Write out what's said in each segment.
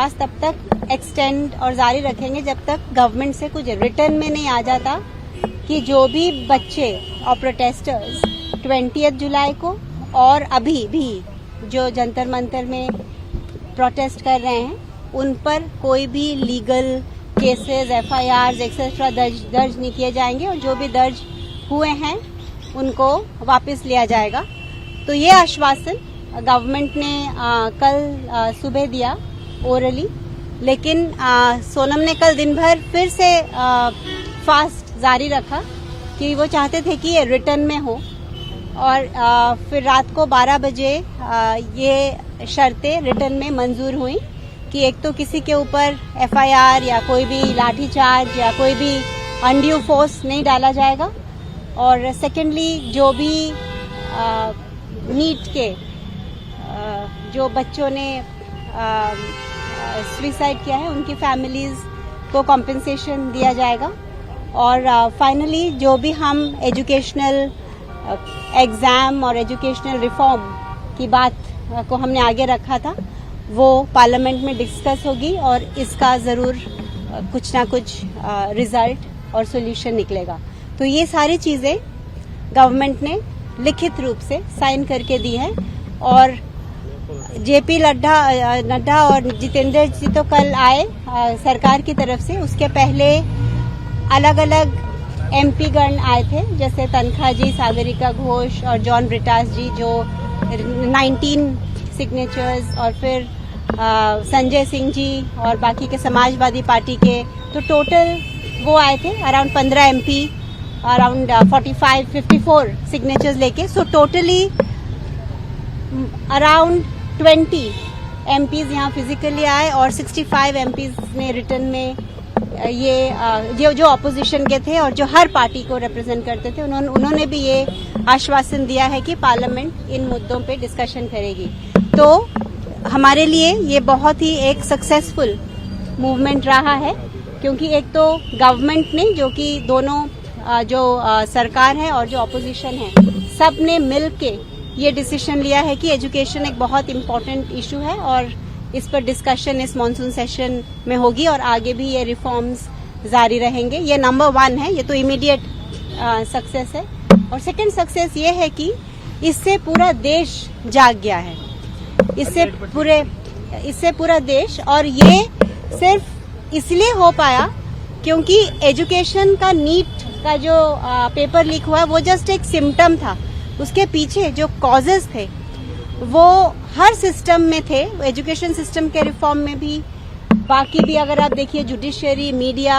आज तब तक एक्सटेंड और जारी रखेंगे जब तक गवर्नमेंट से कुछ रिटर्न में नहीं आ जाता कि जो भी बच्चे और प्रोटेस्टर्स 20 जुलाई को और अभी भी जो जंतर मंतर में प्रोटेस्ट कर रहे हैं उन पर कोई भी लीगल केसेस, FIRs एक्सेट्रा दर्ज नहीं किए जाएंगे और जो भी दर्ज हुए हैं उनको वापस लिया जाएगा। तो ये आश्वासन गवर्नमेंट ने कल सुबह दिया ओरली, लेकिन सोनम ने कल दिन भर फिर से फास्ट जारी रखा कि वो चाहते थे कि ये रिटर्न में हो और फिर रात को 12 बजे ये शर्तें रिटर्न में मंजूर हुई कि एक तो किसी के ऊपर FIR या कोई भी लाठीचार्ज या कोई भी अनड्यू फोर्स नहीं डाला जाएगा और सेकेंडली जो भी नीट के जो बच्चों ने सुसाइड किया है उनकी फैमिलीज को कॉम्पेंसेशन दिया जाएगा और फाइनली जो भी हम एजुकेशनल एग्जाम और एजुकेशनल रिफॉर्म की बात को हमने आगे रखा था वो पार्लियामेंट में डिस्कस होगी और इसका ज़रूर कुछ ना कुछ रिजल्ट और सॉल्यूशन निकलेगा। तो ये सारी चीज़ें गवर्नमेंट ने लिखित रूप से साइन करके दी है और JP नड्डा और जितेंद्र जी तो कल आए सरकार की तरफ से, उसके पहले अलग अलग MP गण आए थे जैसे तनखा जी, सागरिका घोष और जॉन ब्रिटास जी जो 19 सिग्नेचर्स और फिर संजय सिंह जी और बाकी के समाजवादी पार्टी के, तो टोटल वो आए थे अराउंड 15 MP अराउंड 45-54 सिग्नेचर्स लेके। सो टोटली अराउंड 20 MPs यहाँ फिजिकली आए और 65 MPs ने रिटर्न में ये जो ऑपोजिशन के थे और जो हर पार्टी को रिप्रेजेंट करते थे उन्होंने भी ये आश्वासन दिया है कि पार्लियामेंट इन मुद्दों पे डिस्कशन करेगी। तो हमारे लिए ये बहुत ही एक सक्सेसफुल मूवमेंट रहा है क्योंकि एक तो गवर्नमेंट ने जो कि दोनों जो सरकार है और जो ऑपोजिशन है सब ने मिल के ये डिसीजन लिया है कि एजुकेशन एक बहुत इम्पोर्टेंट इशू है और इस पर डिस्कशन इस मॉनसून सेशन में होगी और आगे भी ये रिफॉर्म्स जारी रहेंगे। ये नंबर 1 है, ये तो इमीडिएट सक्सेस है। और सेकंड सक्सेस ये है कि इससे पूरा देश जाग गया है, इससे पूरा देश, और ये सिर्फ इसलिए हो पाया क्योंकि एजुकेशन का नीट का जो पेपर लीक हुआ वो जस्ट एक सिम्टम था, उसके पीछे जो कॉजेज थे वो हर सिस्टम में थे, एजुकेशन सिस्टम के रिफॉर्म में भी, बाकी भी अगर आप देखिए जुडिशियरी, मीडिया,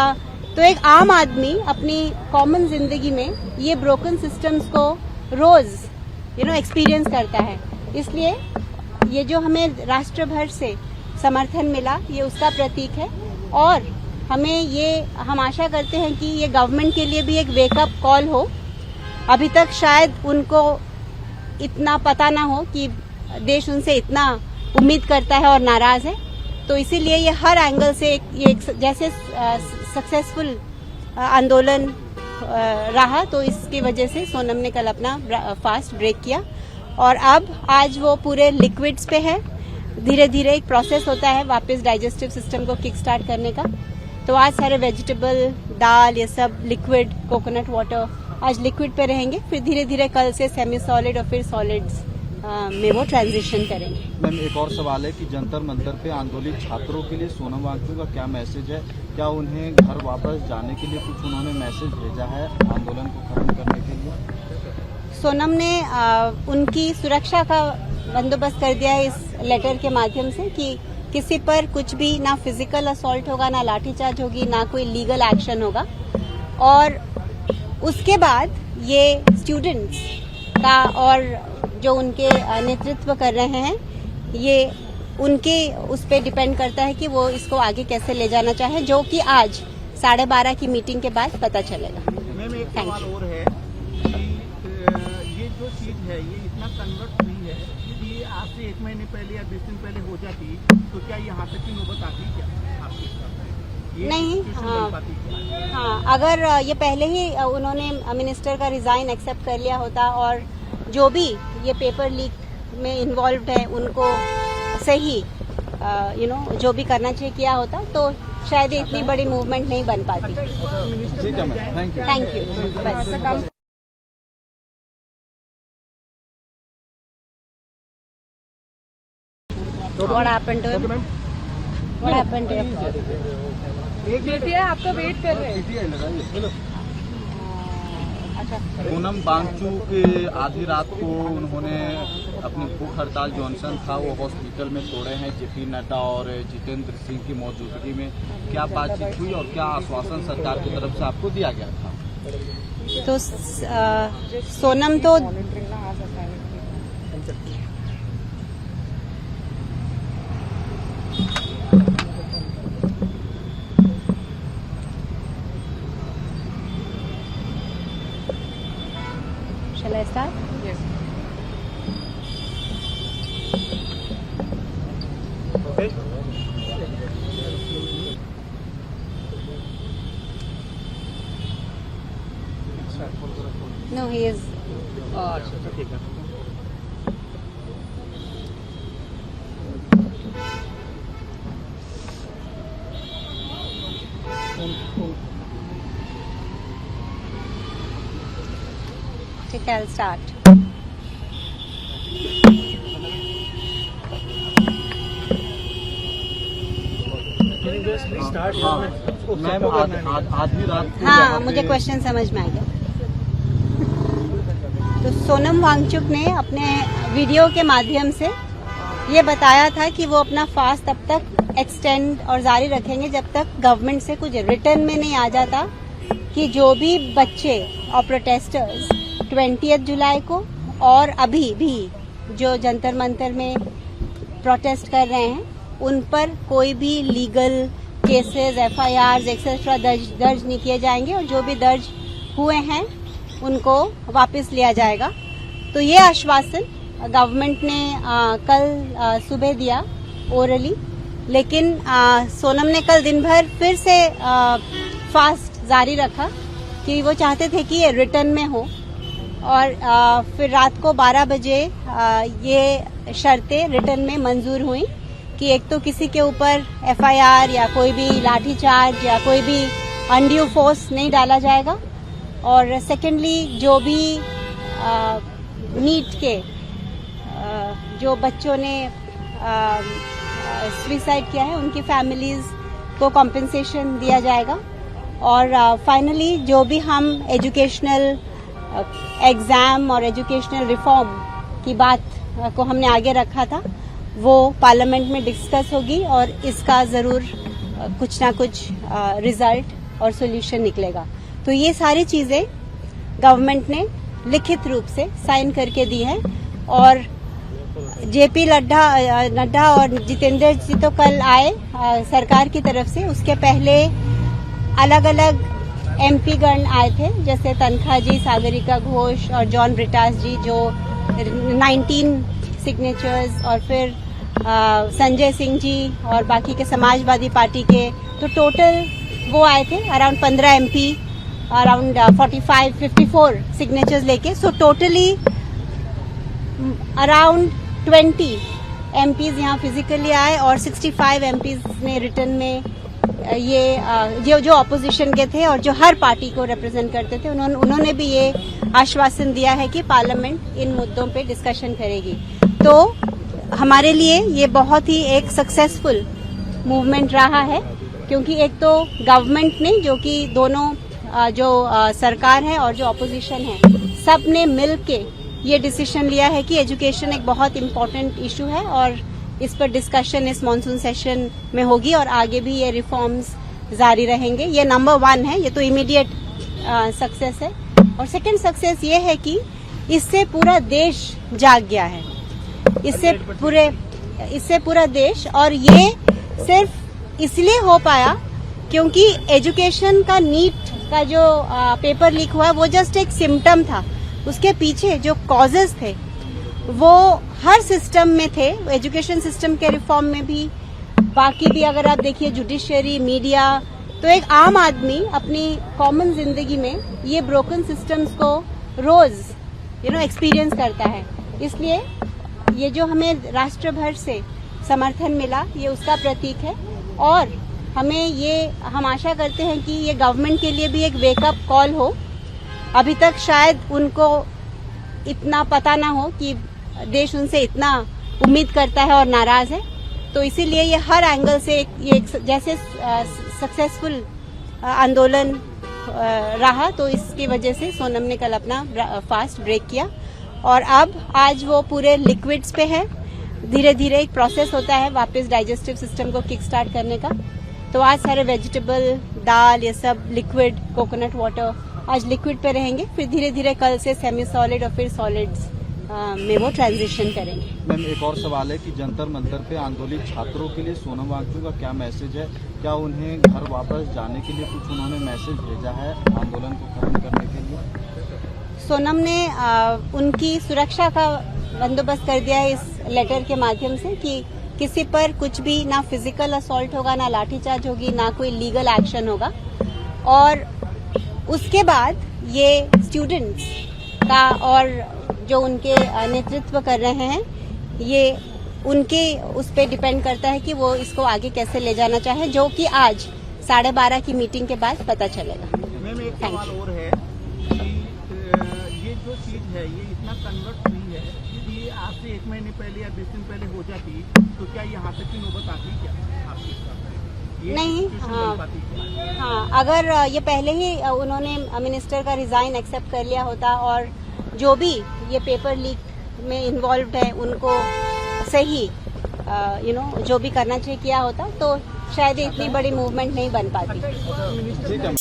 तो एक आम आदमी अपनी कॉमन जिंदगी में ये ब्रोकन सिस्टम्स को रोज एक्सपीरियंस करता है। इसलिए ये जो हमें राष्ट्र भर से समर्थन मिला ये उसका प्रतीक है और हम आशा करते हैं कि ये गवर्नमेंट के लिए भी एक वेकअप कॉल हो। अभी तक शायद उनको इतना पता ना हो कि देश उनसे इतना उम्मीद करता है और नाराज है, तो इसीलिए ये हर एंगल से जैसे सक्सेसफुल आंदोलन रहा, तो इसकी वजह से सोनम ने कल अपना फास्ट ब्रेक किया और अब आज वो पूरे लिक्विड्स पे है। धीरे धीरे एक प्रोसेस होता है वापस डाइजेस्टिव सिस्टम को किक स्टार्ट करने का, तो आज सारे वेजिटेबल, दाल, ये सब लिक्विड, कोकोनट वाटर आज लिक्विड पे रहेंगे, फिर धीरे धीरे कल से सेमी सॉलिड और फिर सॉलिड्स में वो ट्रांजिशन करेंगे। मैम एक और सवाल है कि जंतर मंतर पे आंदोलित छात्रों के लिए सोनम वांगचुक का क्या मैसेज है? क्या उन्हें घर वापस जाने के लिए कुछ उन्होंने मैसेज भेजा है आंदोलन को खत्म करने के लिए? सोनम ने उनकी सुरक्षा का बंदोबस्त कर दिया है इस लेटर के माध्यम से कि किसी पर कुछ भी ना फिजिकल असॉल्ट होगा, ना लाठीचार्ज होगी, ना कोई लीगल एक्शन होगा। और उसके बाद ये स्टूडेंट्स का और जो उनके नेतृत्व कर रहे हैं ये उनके उस पर डिपेंड करता है कि वो इसको आगे कैसे ले जाना चाहे, जो कि आज 12:30 की मीटिंग के बाद पता चलेगा। मैम एक सवाल और है कि ये जो चीज है ये इतना कन्वर्ट हुई है कि ये आज से 1 महीने पहले या 20 दिन पहले हो जाती तो क्या यहाँ तक की नौबत आती क्या आपके हिसाब से? नहीं, हाँ, अगर ये पहले ही उन्होंने मिनिस्टर का रिजाइन एक्सेप्ट कर लिया होता और जो भी ये पेपर लीक में इन्वॉल्व है उनको सही जो भी करना चाहिए किया होता तो शायद इतनी बड़ी मूवमेंट नहीं बन पाती। ठीक है ma'am, thank you. Thank you. बस What happened to him? What happened to him? बेटिया आपका वेट कर रहे हैं। अच्छा, सोनम वांगचुक आधी रात को उन्होंने अपनी भूख हड़ताल जो अनशन था वो हॉस्पिटल में तोड़े हैं जेपी नड्डा और जितेंद्र सिंह की मौजूदगी में। क्या बातचीत हुई और क्या आश्वासन सरकार की तरफ से आपको दिया गया था? तो सोनम तो Shall I start? Yes. Okay. No, he is. अच्छा ठीक है। ठीक है, I'll start. मैम आधी रात को हाँ, यहाँ मुझे पे- क्वेश्चन समझ में आ गया। तो सोनम वांगचुक ने अपने वीडियो के माध्यम से ये बताया था कि वो अपना फास्ट तब तक एक्सटेंड और जारी रखेंगे जब तक गवर्नमेंट से कुछ रिटर्न में नहीं आ जाता कि जो भी बच्चे और प्रोटेस्टर्स 20 जुलाई को और अभी भी जो जंतर मंतर में प्रोटेस्ट कर रहे हैं उन पर कोई भी लीगल केसेस, FIRs एक्सेट्रा दर्ज नहीं किए जाएंगे और जो भी दर्ज हुए हैं उनको वापस लिया जाएगा। तो ये आश्वासन गवर्नमेंट ने कल सुबह दिया ओरली, लेकिन सोनम ने कल दिन भर फिर से फास्ट जारी रखा कि वो चाहते थे कि ये रिटर्न में हो और फिर रात को 12 बजे ये शर्तें रिटर्न में मंजूर हुई कि एक तो किसी के ऊपर FIR या कोई भी लाठीचार्ज या कोई भी अनड्यू फोर्स नहीं डाला जाएगा और सेकेंडली जो भी नीट के जो बच्चों ने सुसाइड किया है उनकी फैमिलीज को कॉम्पेंसेशन दिया जाएगा और फाइनली जो भी हम एजुकेशनल एग्जाम और एजुकेशनल रिफॉर्म की बात को हमने आगे रखा था वो पार्लियामेंट में डिस्कस होगी और इसका जरूर कुछ ना कुछ रिजल्ट और सॉल्यूशन निकलेगा। तो ये सारी चीजें गवर्नमेंट ने लिखित रूप से साइन करके दी है और जेपी नड्डा और जितेंद्र जी तो कल आए सरकार की तरफ से। उसके पहले अलग अलग MP गण आए थे जैसे तनखा जी, सागरिका घोष और जॉन ब्रिटास जी जो 19 सिग्नेचर्स और फिर संजय सिंह जी और बाकी के समाजवादी पार्टी के, तो टोटल वो आए थे अराउंड 15 MP अराउंड 54 सिग्नेचर्स लेके। सो टोटली अराउंड 20 MPs यहाँ फिजिकली आए और 65 MPs ने रिटर्न में ये जो ऑपोजिशन के थे और जो हर पार्टी को रिप्रेजेंट करते थे उन्होंने भी ये आश्वासन दिया है कि पार्लियामेंट इन मुद्दों पे डिस्कशन करेगी। तो हमारे लिए ये बहुत ही एक सक्सेसफुल मूवमेंट रहा है क्योंकि एक तो गवर्नमेंट ने जो कि दोनों जो सरकार है और जो ऑपोजिशन है सब ने मिल के ये डिसीजन लिया है कि एजुकेशन एक बहुत इम्पोर्टेंट इशू है और इस पर डिस्कशन इस मॉनसून सेशन में होगी और आगे भी ये रिफॉर्म्स जारी रहेंगे। ये नंबर 1 है, ये तो इमीडिएट सक्सेस है। और सेकंड सक्सेस ये है कि इससे पूरा देश जाग गया है, इससे पूरा देश, और ये सिर्फ इसलिए हो पाया क्योंकि एजुकेशन का नीट का जो पेपर लीक हुआ वो जस्ट एक सिम्टम था। उसके पीछे जो कॉजेज थे वो हर सिस्टम में थे, एजुकेशन सिस्टम के रिफॉर्म में भी, बाकी भी अगर आप देखिए जुडिशियरी, मीडिया, तो एक आम आदमी अपनी कॉमन जिंदगी में ये ब्रोकन सिस्टम्स को रोज एक्सपीरियंस करता है। इसलिए ये जो हमें राष्ट्र भर से समर्थन मिला, ये उसका प्रतीक है। और हम आशा करते हैं कि ये गवर्नमेंट के लिए भी एक वेकअप कॉल हो। अभी तक शायद उनको इतना पता ना हो कि देश उनसे इतना उम्मीद करता है और नाराज है, तो इसीलिए ये हर एंगल से ये जैसे सक्सेसफुल आंदोलन रहा, तो इसकी वजह से सोनम ने कल अपना फास्ट ब्रेक किया और अब आज वो पूरे लिक्विड्स पे है। धीरे धीरे एक प्रोसेस होता है वापस डाइजेस्टिव सिस्टम को किक स्टार्ट करने का। तो आज सारे वेजिटेबल, दाल, ये सब लिक्विड, कोकोनट वाटर आज लिक्विड पे रहेंगे। फिर धीरे धीरे कल से सेमी सॉलिड और फिर सॉलिड्स में वो ट्रांजिशन करेंगे। मैम, एक और सवाल है कि जंतर मंतर पे आंदोलित छात्रों के लिए सोनम वांगचुक का क्या मैसेज है? क्या उन्हें घर वापस जाने के लिए कुछ उन्होंने मैसेज भेजा है आंदोलन को खत्म करने के लिए? सोनम ने उनकी सुरक्षा का बंदोबस्त कर दिया है इस लेटर के माध्यम से कि किसी पर कुछ भी ना फिजिकल असॉल्ट होगा, ना लाठीचार्ज होगी, ना कोई लीगल एक्शन होगा। और उसके बाद ये स्टूडेंट्स का और जो उनके नेतृत्व कर रहे हैं, ये उनके उस पर डिपेंड करता है कि वो इसको आगे कैसे ले जाना चाहे, जो कि आज 12:30 की मीटिंग के बाद पता चलेगा। मैम, एक सवाल और है कि ये जो चीज है ये इतना कन्वर्ट हुई है कि आज से 1 महीने पहले या 20 दिन पहले हो जाती तो क्या यहाँ तक की नौबत आती क्या आपके हिसाब से? ये नहीं, सिचुएशन बन पाती क्या? हाँ, अगर ये पहले ही उन्होंने मिनिस्टर का रिजाइन एक्सेप्ट कर लिया होता और जो भी ये पेपर लीक में इन्वॉल्व्ड है उनको सही जो भी करना चाहिए किया होता, तो शायद इतनी बड़ी मूवमेंट नहीं बन पाती। ठीक है।